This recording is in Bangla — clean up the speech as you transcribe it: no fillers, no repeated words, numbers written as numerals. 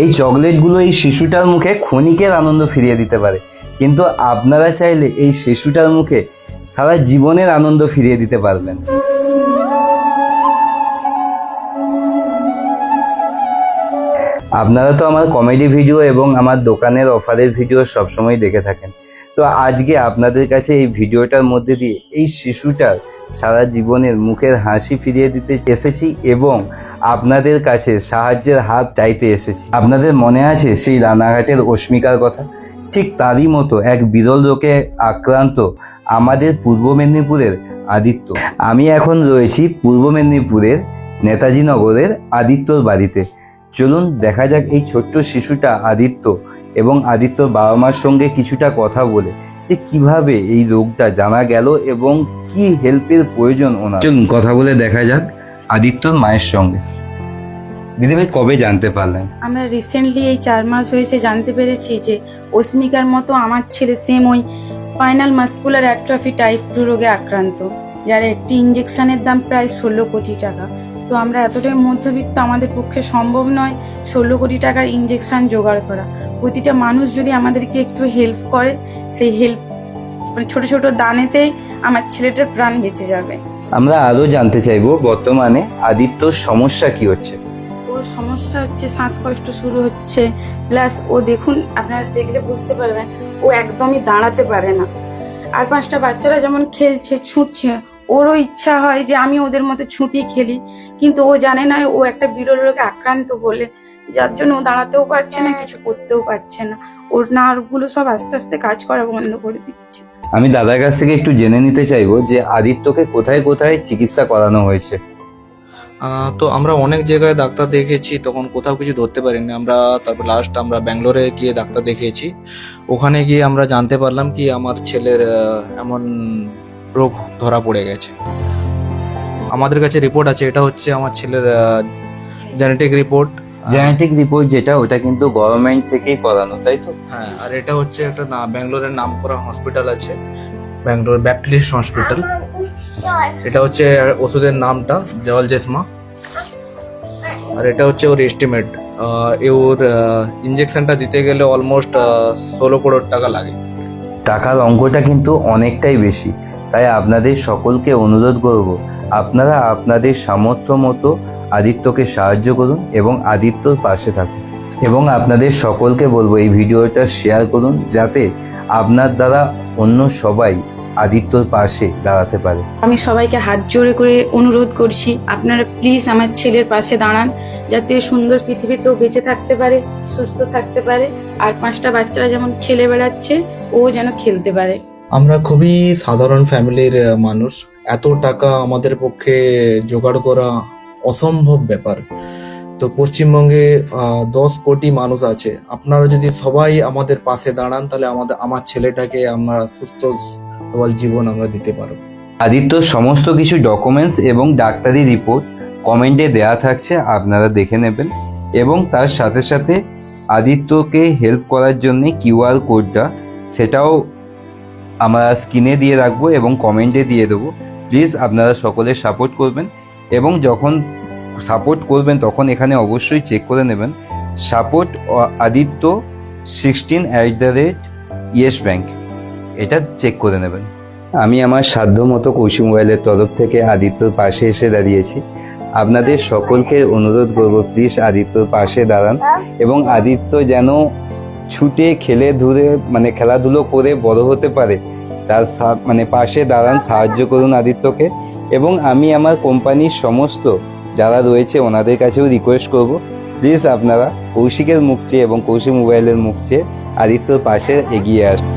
এই চকলেটগুলো এই শিশুটার মুখে ক্ষণিকের আনন্দ ফিরিয়ে দিতে পারে, কিন্তু আপনারা চাইলে এই শিশুটার মুখে সারা জীবনের আনন্দ ফিরিয়ে দিতে পারবেন। আপনারা তো আমার কমেডি ভিডিও এবং আমার দোকানের অফারের ভিডিও সবসময় দেখে থাকেন, তো আজকে আপনাদের কাছে এই ভিডিওটার মধ্যে দিয়ে এই শিশুটার সারা জীবনের মুখের হাসি ফিরিয়ে দিতে এসেছি এবং আপনাদের কাছে সাহায্যের হাত চাইতে এসেছি। আপনাদের মনে আছে সেই রানাঘাটের অস্মিকার কথা? ঠিক তারই মতো এক বিরল রোগে আক্রান্ত আমাদের পূর্ব মেদিনীপুরের আদিত্য। আমি এখন রয়েছি পূর্ব মেদিনীপুরের নেতাজি নগরের আদিত্যর বাড়িতে। চলুন দেখা যাক এই ছোট্ট শিশুটা আদিত্য এবং আদিত্যর বাবা মার সঙ্গে কিছুটা কথা বলে যে কিভাবে এই রোগটা জানা গেল এবং কি হেল্পের প্রয়োজন ওনার। চলুন কথা বলে দেখা যাক আদিত্যর মায়ের সঙ্গে। দিদিভাই কবে জানতে পারলেন? আমরা রিসেন্টলি এই 4 মাস হয়েছে জানতে পেরেছি যে অস্মিকার মতো আমার ছেলে সেম ওই স্পাইনাল মাসকুলার অ্যাট্রফি টাইপ 2 রোগে আক্রান্ত, যার একটি ইঞ্জেকশনের দাম প্রায় 16 কোটি টাকা। তো আমরা এতটাই মধ্যবিত্ত, আমাদের পক্ষে সম্ভব নয় 16 কোটি টাকার ইঞ্জেকশন জোগাড় করা। প্রতিটা মানুষ যদি আমাদেরকে একটু হেল্প করে, সেই হেল্প মানে ছোট ছোট দানেতেই আমার ছেলেটার প্রাণ বেঁচে যাবে। আমরা আরও জানতে চাইবো বর্তমানে আদিত্যর সমস্যা কি হচ্ছে। ওর সমস্যা হচ্ছে শ্বাসকষ্ট শুরু হচ্ছে, প্লাস ও দেখুন আপনারা দেখলে বুঝতে পারবেন ও একদমই দাঁড়াতে পারে না। আর 5টা বাচ্চারা যেমন খেলছে ছুটছে, ওরও ইচ্ছা হয় যে আমি ওদের মতো ছুটি খেলি, কিন্তু ও জানে না ও একটা বিরল রোগে আক্রান্ত বলে, যার জন্য ও দাঁড়াতেও পারছে না, কিছু করতেও পারছে না। ওর নার্ভগুলো সব আস্তে আস্তে কাজ করা বন্ধ করে দিচ্ছে। আমি দাদার কাছ থেকে একটু জেনে নিতে চাইবো যে আদিত্যকে কোথায় কোথায় চিকিৎসা করানো হয়েছে। তো আমরা অনেক জায়গায় ডাক্তার দেখেছি, তখন কোথাও কিছু ধরতে পারিনি আমরা। তারপর লাস্ট আমরা ব্যাঙ্গালোরে গিয়ে ডাক্তার দেখিয়েছি। ওখানে গিয়ে আমরা জানতে পারলাম কি আমার ছেলের এমন রোগ ধরা পড়ে গেছে। আমাদের কাছে রিপোর্ট আছে, এটা হচ্ছে আমার ছেলের জেনেটিক রিপোর্ট। জেনেটিক রিপোর্ট যেটা, ওটা কিন্তু গভর্নমেন্ট থেকেই করানো, তাই তো? হ্যাঁ, আর এটা হচ্ছে একটা ব্যাঙ্গালোরের নাম করা হসপিটাল আছে, ব্যাঙ্গালোর ব্যাপটিস্ট হসপিটাল। এটা হচ্ছে ওষুধের নামটা জলজেসমা, আর এটা হচ্ছে ওর এস্টিমেট। ওর ইঞ্জেকশনটা দিতে গেলে অলমোস্ট 16 কোটি টাকা লাগে। টাকার অঙ্কটা কিন্তু অনেকটাই বেশি, তাই আপনাদের সকলকে অনুরোধ করব আপনারা আপনাদের সামর্থ্য মতো আদিত্যকে সাহায্য করুন এবং আদিত্যর পাশে থাকুন। এবং আপনাদের সকলকে বলবো এই ভিডিওটা শেয়ার করুন, যাতে আপনার দ্বারা অন্য সবাই আদিত্যর পাশে দাঁড়াতে পারে। আমি সবাইকে হাত জোড়ে করে অনুরোধ করছি, আপনারা প্লিজ আমার ছেলের পাশে দাঁড়ান, যাতে সুন্দর পৃথিবীতেও বেঁচে থাকতে পারে, সুস্থ থাকতে পারে, আর 5টা বাচ্চারা যেমন খেলে বেড়াচ্ছে ও যেন খেলতে পারে। আমরা খুবই সাধারণ ফ্যামিলির মানুষ, এত টাকা আমাদের পক্ষে জোগাড় করা অসম্ভব ব্যাপার। তো পশ্চিমবঙ্গে 10 কোটি মানুষ আছে, আপনারা যদি সবাই আমাদের পাশে দাঁড়ান তাহলে আমার ছেলেটাকে আমরা সুস্থ সবল জীবন আমরা দিতে পারবো। আদিত্যর সমস্ত কিছু ডকুমেন্টস এবং ডাক্তারি রিপোর্ট কমেন্টে দেয়া থাকছে, আপনারা দেখে নেবেন। এবং তার সাথে সাথে আদিত্যকে হেল্প করার জন্য QR কোডটা, সেটাও আমরা স্ক্রিনে দিয়ে রাখবো এবং কমেন্টে দিয়ে দেবো। প্লিজ আপনারা সকলে সাপোর্ট করবেন, এবং যখন সাপোর্ট করবেন তখন এখানে অবশ্যই চেক করে নেবেন সাপোর্ট আদিত্য 16@YES ব্যাংক, এটা চেক করে নেবেন। আমি আমার সাধ্য মতো কৌশি মোবাইলের তরফ থেকে আদিত্যর পাশে এসে দাঁড়িয়েছি। আপনাদের সকলকে অনুরোধ করবো প্লিজ আদিত্যর পাশে দাঁড়ান, এবং আদিত্য যেন ছুটে খেলে ধুলে খেলাধুলো করে বড় হতে পারে, তার পাশে দাঁড়ান, সাহায্য করুন আদিত্যকে। এবং আমি আমার কোম্পানির সমস্ত যারা রয়েছে ওনাদের কাছেও রিকোয়েস্ট করব, প্লিজ আপনারা কৌশিকের মুখ চেয়ে এবং কৌশিক মোবাইলের মুখ চেয়ে আদিত্যর পাশে এগিয়ে আসুন।